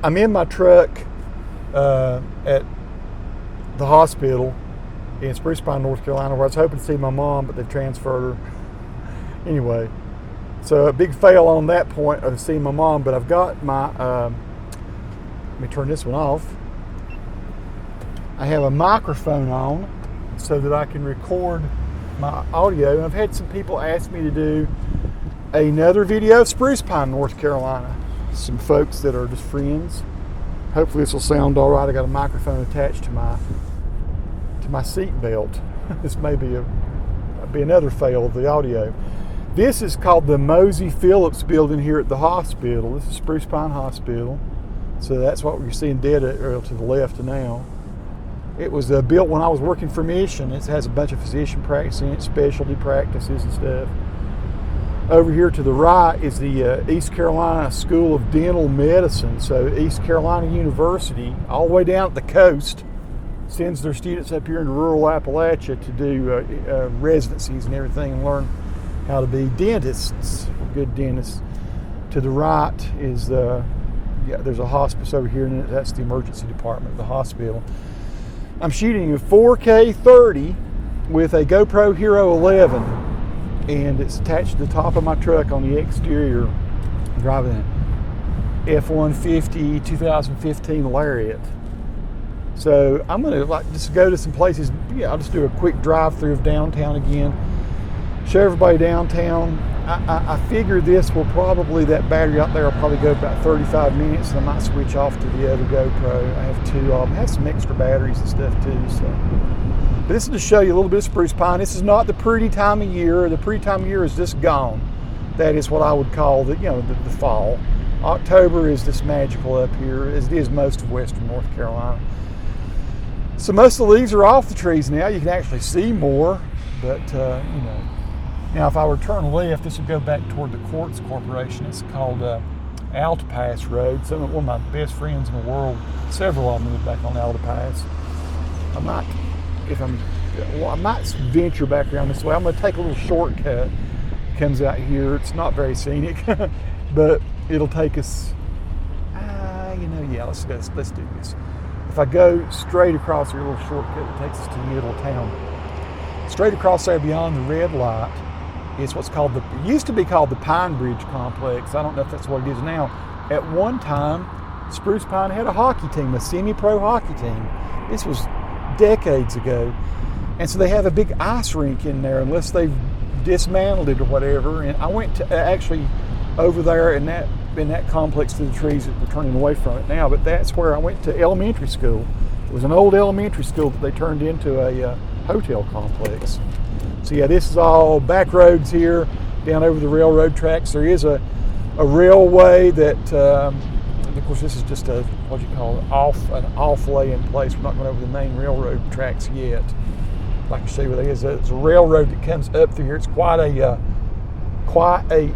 I'm in my truck at the hospital in Spruce, North Carolina, where I was hoping to see my mom, but they've transferred her. Anyway, so a big fail on that point of seeing my mom, but I've got my, let me turn this one off. I have a microphone on so that I can record my audio. And I've had some people ask me to do another video of Spruce Pine, North Carolina. Some folks that are just friends. Hopefully this will sound all right. I got a microphone attached to my seat belt. This may be another fail of the audio. This is called the Mosey Phillips building here at the hospital. This is Spruce Pine Hospital. So that's what you're seeing dead to the left now. It was built when I was working for Mission. It has a bunch of physician practice in it, specialty practices and stuff. Over here to the right is the East Carolina School of Dental Medicine. So East Carolina University, all the way down at the coast, sends their students up here into rural Appalachia to do residencies and everything and learn how to be dentists, good dentists. To the right is there's a hospice over here, and that's the emergency department of the hospital. I'm shooting a 4K 30 with a GoPro Hero 11, and it's attached to the top of my truck on the exterior. I'm driving an F-150 2015 Lariat. So I'm going to just go to some places. Yeah, I'll just do a quick drive through of downtown again. Show everybody downtown. I figure this will probably, that battery out there will probably go about 35 minutes, and I might switch off to the other GoPro. I have two of them. I have some extra batteries and stuff too. So, but this is to show you a little bit of Spruce Pine. This is not the pretty time of year. The pretty time of year is just gone. That is what I would call the fall. October is just magical up here, as it is most of western North Carolina. So most of the leaves are off the trees now. You can actually see more, but Now, if I were to turn left, this would go back toward the Quartz Corporation. It's called Alta Pass Road. One of my best friends in the world, several of them live back on Alta Pass. I might venture back around this way. I'm going to take a little shortcut. It comes out here. It's not very scenic, but it'll take us. Let's do this. If I go straight across here, a little shortcut, it takes us to the middle of town. Straight across there beyond the red light is what's called it used to be called the Pine Bridge Complex. I don't know if that's what it is now. At one time, Spruce Pine had a hockey team, a semi-pro hockey team. This was decades ago. And so they have a big ice rink in there, unless they've dismantled it or whatever. And I went to actually over there in that complex to the trees that we're turning away from it now, but that's where I went to elementary school. It was an old elementary school that they turned into a hotel complex. So yeah, this is all back roads here, down over the railroad tracks. There is a railway that, of course this is just an off laying place. We're not going over the main railroad tracks yet. I can show you what it is. It's a railroad that comes up through here. It's quite an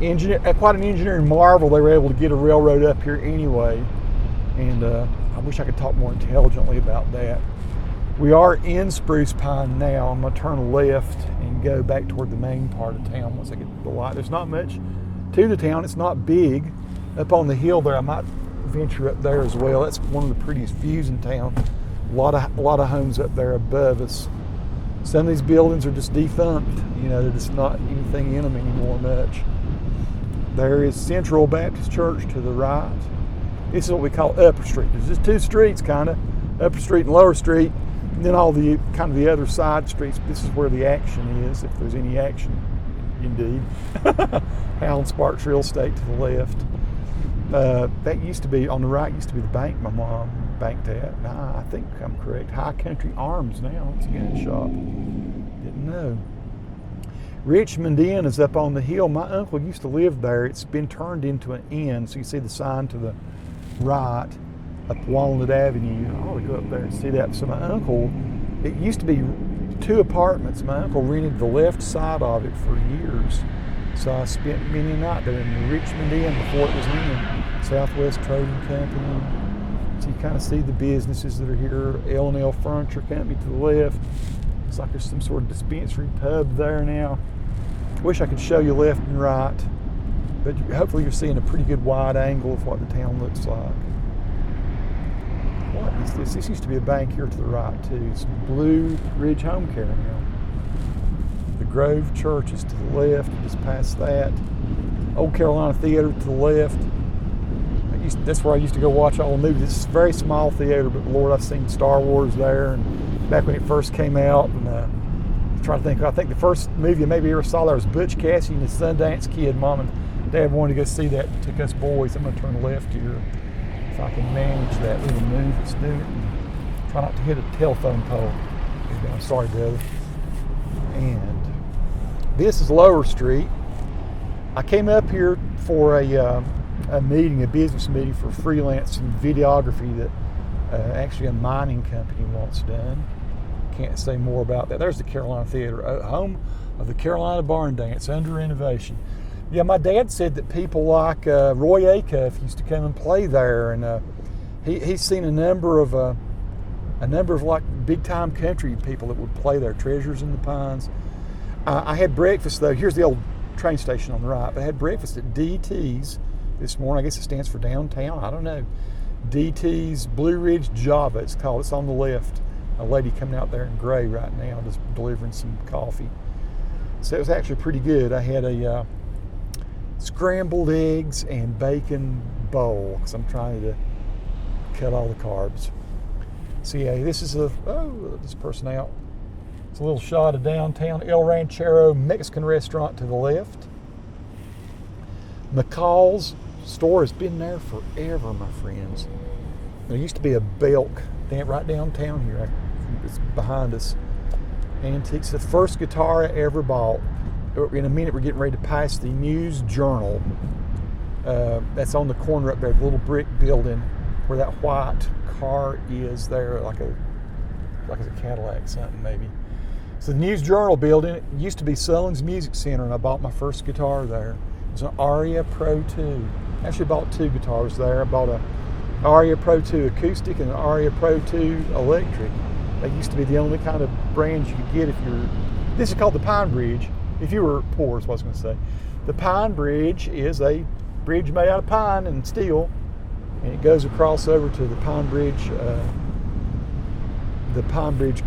engineering marvel they were able to get a railroad up here anyway. And I wish I could talk more intelligently about that. We are in Spruce Pine now. I'm going to turn left and go back toward the main part of town once I get to the light. There's not much to the town. It's not big. Up on the hill there, I might venture up there as well. That's one of the prettiest views in town. A lot of homes up there above us. Some of these buildings are just defunct. There's just not anything in them anymore much. There is Central Baptist Church to the right. This is what we call Upper Street. There's just two streets, kind of, Upper Street and Lower Street, and then all the kind of the other side streets. This is where the action is, if there's any action, indeed. Howland Sparks Real Estate to the left. That used to be, on the right, used to be the bank my mom banked at. I think I'm correct. High Country Arms now. It's a gun shop. Didn't know. Richmond Inn is up on the hill. My uncle used to live there. It's been turned into an inn. So you see the sign to the right up Walnut Avenue. I ought to go up there and see that. So my uncle, it used to be 2 apartments. My uncle rented the left side of it for years. So I spent many a night there in the Richmond Inn before it was in Southwest Trading Company. So you kind of see the businesses that are here. L&L Furniture Company to the left. Looks like there's some sort of dispensary pub there now. Wish I could show you left and right, but hopefully you're seeing a pretty good wide angle of what the town looks like. This used to be a bank here to the right too. It's Blue Ridge Home Care now. The Grove Church is to the left, just past that. Old Carolina Theater to the left. That's where I used to go watch all the movies. It's a very small theater, but Lord, I've seen Star Wars there, and back when it first came out. And I'm trying to think. I think the first movie I maybe ever saw there was Butch Cassidy and the Sundance Kid. Mom and Dad wanted to go see that. Took us boys. I'm going to turn left here if I can manage that little move it's doing. Try not to hit a telephone pole. I'm sorry, brother. And this is Lower Street. I came up here for a meeting, a business meeting for freelancing videography that actually a mining company wants done. Can't say more about that. There's the Carolina Theater, home of the Carolina Barn Dance, under renovation. Yeah, my dad said that people like Roy Acuff used to come and play there, and he's seen a number of like big time country people that would play there. Treasures in the Pines. I had breakfast though. Here's the old train station on the right. But I had breakfast at DT's this morning. I guess it stands for downtown. I don't know. DT's Blue Ridge Java, it's called. It's on the left. A lady coming out there in gray right now, just delivering some coffee. So it was actually pretty good. I had a scrambled eggs and bacon bowl because I'm trying to cut all the carbs. So yeah, this is this person out. It's a little shot of downtown. El Ranchero Mexican restaurant to the left. McCall's store has been there forever, my friends. There used to be a Belk right downtown here. It's behind us. Antiques. The first guitar I ever bought. In a minute, we're getting ready to pass the News Journal. That's on the corner up there, the little brick building where that white car is there, like a Cadillac, something maybe. So the News Journal building, it used to be Sullivan's Music Center, and I bought my first guitar there. It was an Aria Pro 2. Actually bought two guitars there. I bought a Aria Pro 2 acoustic and an Aria Pro 2 electric. They used to be the only kind of brands you could get if you're... This is called the Pine Bridge. If you were poor is what I was going to say. The Pine Bridge is a bridge made out of pine and steel, and it goes across over to the Pine Bridge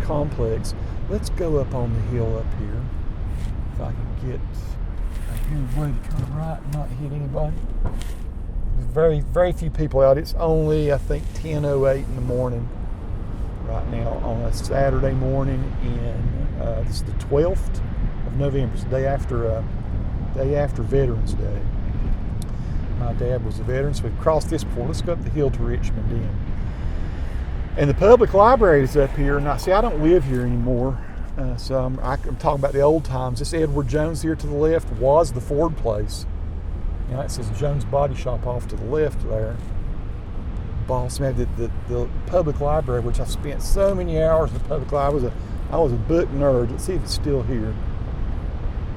complex. Let's go up on the hill up here. If I can get a good way to turn right and not hit anybody. There's very, very few people out. It's only, I think, 10:08 in the morning right now on a Saturday morning this is the 12th of November. It's the day after Veterans Day. My dad was a veteran, so we've crossed this before. Let's go up the hill to Richmond Inn. And the public library is up here. Now, see, I don't live here anymore, so I'm talking about the old times. This Edward Jones here to the left was the Ford place. Now, it says Jones Body Shop off to the left there. Boss man, the public library, which I've spent so many hours in the public library. I was a book nerd. Let's see if it's still here.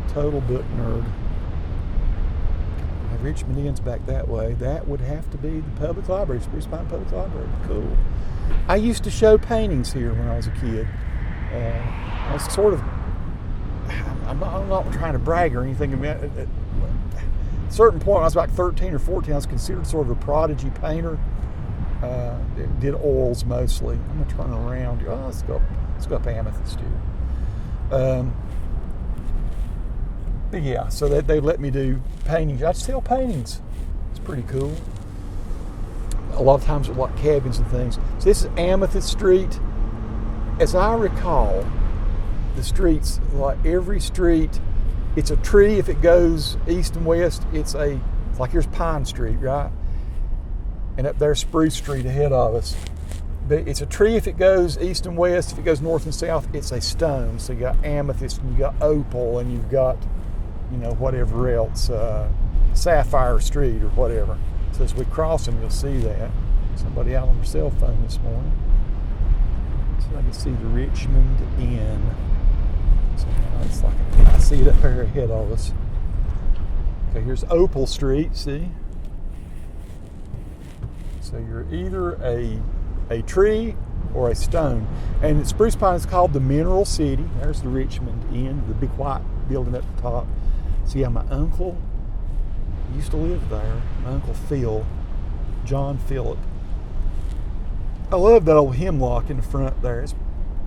Total book nerd. Richmond Inn's back that way. That would have to be the public library, Spruce Pine Public Library. Cool. I used to show paintings here when I was a kid. I was sort of, I'm not trying to brag or anything. I mean, at a certain point, when I was about 13 or 14, I was considered sort of a prodigy painter. Did oils mostly. I'm going to turn around. Oh, let's go up Amethyst here. But yeah, so they let me do paintings. I sell paintings. It's pretty cool. A lot of times with like cabins and things. So this is Amethyst Street. As I recall, the streets, like every street, it's a tree if it goes east and west. It's like here's Pine Street, right? And up there's Spruce Street ahead of us. But it's a tree if it goes east and west. If it goes north and south, it's a stone. So you got amethyst and you got opal and you've got, whatever else, Sapphire Street or whatever. So as we cross them, you'll see that. Somebody out on their cell phone this morning. So I can see the Richmond Inn. So it's like I see it up there ahead of us. Okay, here's Opal Street, see? So you're either a tree or a stone. And Spruce Pine is called the Mineral City. There's the Richmond Inn, the big white building at the top. So yeah, my uncle used to live there. My Uncle Phil, John Phillip. I love that old hemlock in the front there. It's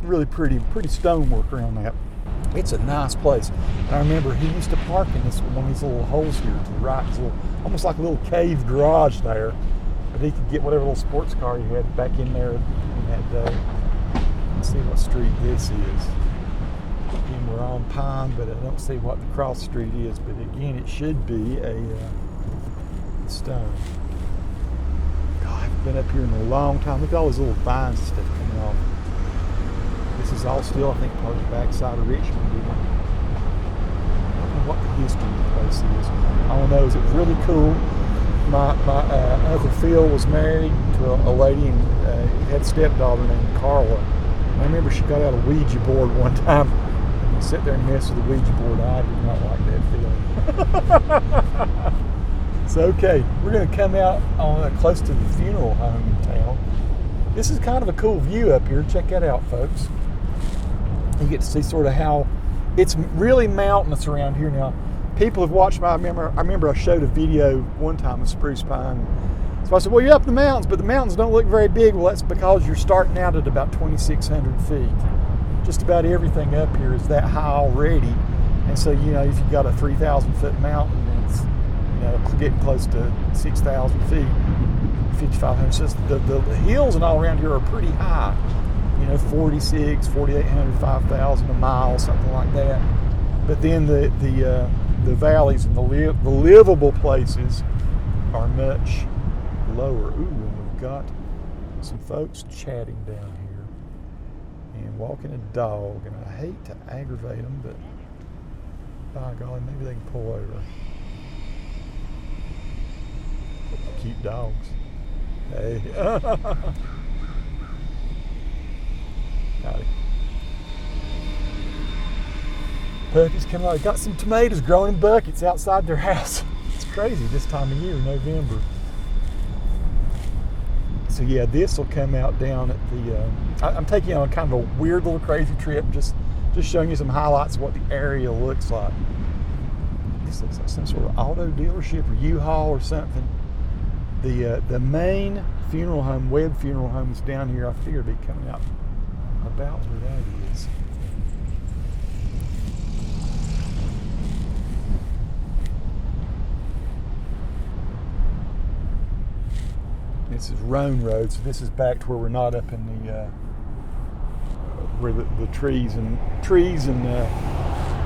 really pretty stonework around that. It's a nice place. And I remember he used to park in one of these little holes here to the right. It's almost like a little cave garage there. But he could get whatever little sports car he had back in there in that day. Let's see what street this is. Again, we're on Pine, but I don't see what the cross street is. But again, it should be a stone. God, I haven't been up here in a long time. Look at all those little vines and stuff coming off. This is all still, I think, part of the backside of Richmond. I don't know what the history of the place is. All I know is it was really cool. My Uncle Phil was married to a lady and had a stepdaughter named Carla. I remember she got out a Ouija board one time and sat there and messed with the Ouija board. I did not like that feeling. So, okay, we're going to come out on close to the funeral home in town. This is kind of a cool view up here. Check that out, folks. You get to see sort of how it's really mountainous around here now. People have watched I remember I showed a video one time of Spruce Pine. So I said, well, you're up in the mountains, but the mountains don't look very big. Well, that's because you're starting out at about 2,600 feet. Just about everything up here is that high already. And so, you know, if you've got a 3,000 foot mountain, it's, you know, getting close to 6,000 feet, 5,500. So the hills and all around here are pretty high. You know, 46, 4,800, 5,000 a mile, something like that. But then the valleys and the livable places are much lower. Ooh, and we've got some folks chatting down here and walking a dog. And I hate to aggravate them, but by golly, maybe they can pull over. Cute dogs. Hey. Howdy. Puppies coming out. Got some tomatoes growing in buckets outside their house. It's crazy this time of year, November. So yeah, this will come out down at the. I'm taking you on kind of a weird little crazy trip, just showing you some highlights of what the area looks like. This looks like some sort of auto dealership or U-Haul or something. The main funeral home, Webb Funeral Home, is down here. I figure it'd be coming out about where that is. This is Roan Road, so this is back to where we're not up in the where the trees and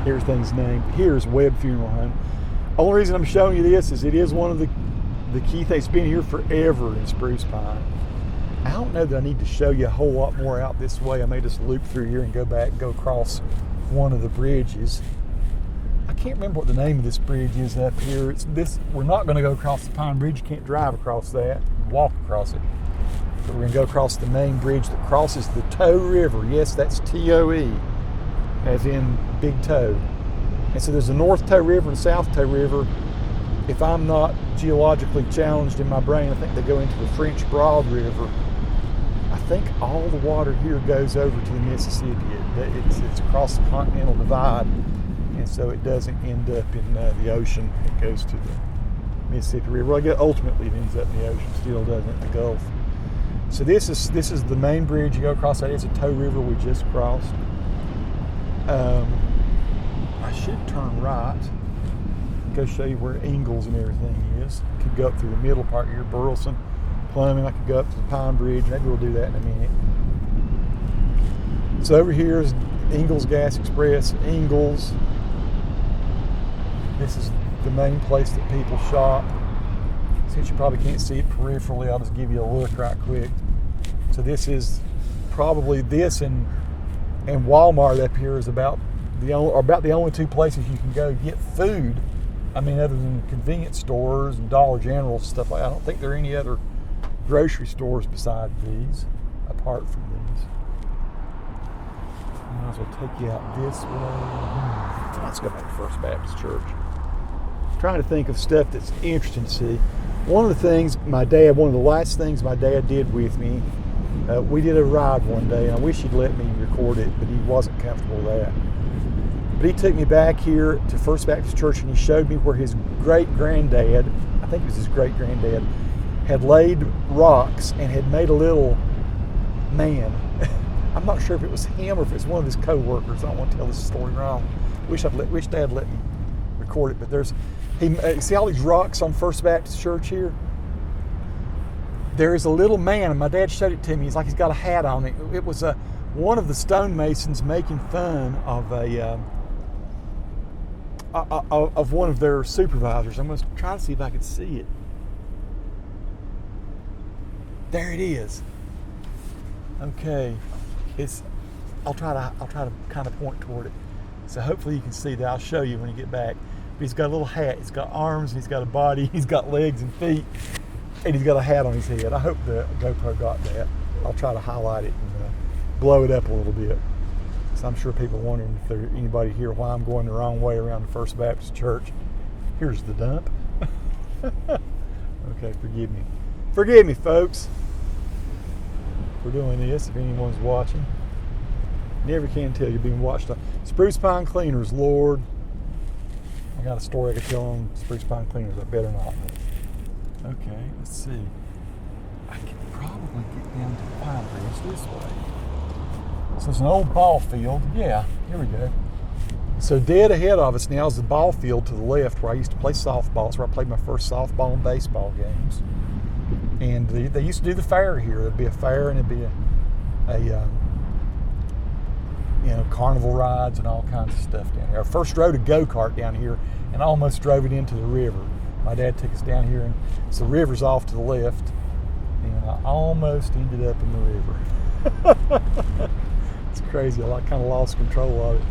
everything's named. Here's Webb Funeral Home. Only reason I'm showing you this is it is one of the key things. It's been here forever in Spruce Pine. I don't know that I need to show you a whole lot more out this way. I may just loop through here and go across one of the bridges. I can't remember what the name of this bridge is up here. It's this. We're not going to go across the Pine Bridge. You can't drive across that. Walk across it. But we're going to go across the main bridge that crosses the Toe River. Yes, that's T-O-E, as in Big Toe. And so there's the North Toe River and South Toe River. If I'm not geologically challenged in my brain, I think they go into the French Broad River. I think all the water here goes over to the Mississippi. It's across the Continental Divide, and so it doesn't end up in the ocean. It goes to the Mississippi River. Well, I guess ultimately it ends up in the ocean, still doesn't in the Gulf. So this is the main bridge. You go across that. It's a Toe River we just crossed. I should turn right. Go show you where Ingalls and everything is. Could go up through the middle part here, Burleson, Plumbing. I could go up to the Pine Bridge. Maybe we'll do that in a minute. So over here is Ingalls Gas Express. Ingalls. This is the main place that people shop. Since you probably can't see it peripherally, I'll just give you a look right quick. So this is probably this and Walmart up here is about the only two places you can go get food. I mean, other than convenience stores and Dollar General stuff like that. I don't think there are any other grocery stores beside these, apart from these. I might as well take you out this way. Let's go back to First Baptist Church. I'm trying to think of stuff that's interesting to see. One of the last things my dad did with me, we did a ride one day, and I wish he'd let me record it, but he wasn't comfortable with that. But he took me back here to First Baptist Church, and he showed me where his great-granddad, I think it was his great-granddad, had laid rocks and had made a little man. I'm not sure if it was him or if it's one of his co-workers. I don't want to tell this story wrong. Wish Dad let me record it. But see all these rocks on First Baptist Church here? There is a little man, and my dad showed it to me. He's got a hat on. It was one of the stonemasons making fun of of one of their supervisors. I'm going to try to see if I can see it. There it is. Okay, I'll try to kind of point toward it. So hopefully you can see that. I'll show you when you get back. But he's got a little hat. He's got arms, and he's got a body. He's got legs and feet, and he's got a hat on his head. I hope the GoPro got that. I'll try to highlight it and blow it up a little bit. So I'm sure people are wondering if there's anybody here why I'm going the wrong way around the First Baptist Church. Here's the dump. Okay, forgive me. Forgive me, folks, for doing this, if anyone's watching. Never can tell you're being watched. Spruce Pine Cleaners, Lord. I got a story I could tell on Spruce Pine Cleaners. I better not. Okay, let's see. I can probably get down to the Pine Bridge this way. So it's an old ball field. Yeah, here we go. So dead ahead of us now is the ball field to the left where I used to play softball. It's where I played my first softball and baseball games. And they used to do the fair here. There'd be a fair and there'd be a carnival rides and all kinds of stuff down here. I first rode a go-kart down here and almost drove it into the river. My dad took us down here, and so the river's off to the left, and I almost ended up in the river. It's crazy. I kind of lost control of it.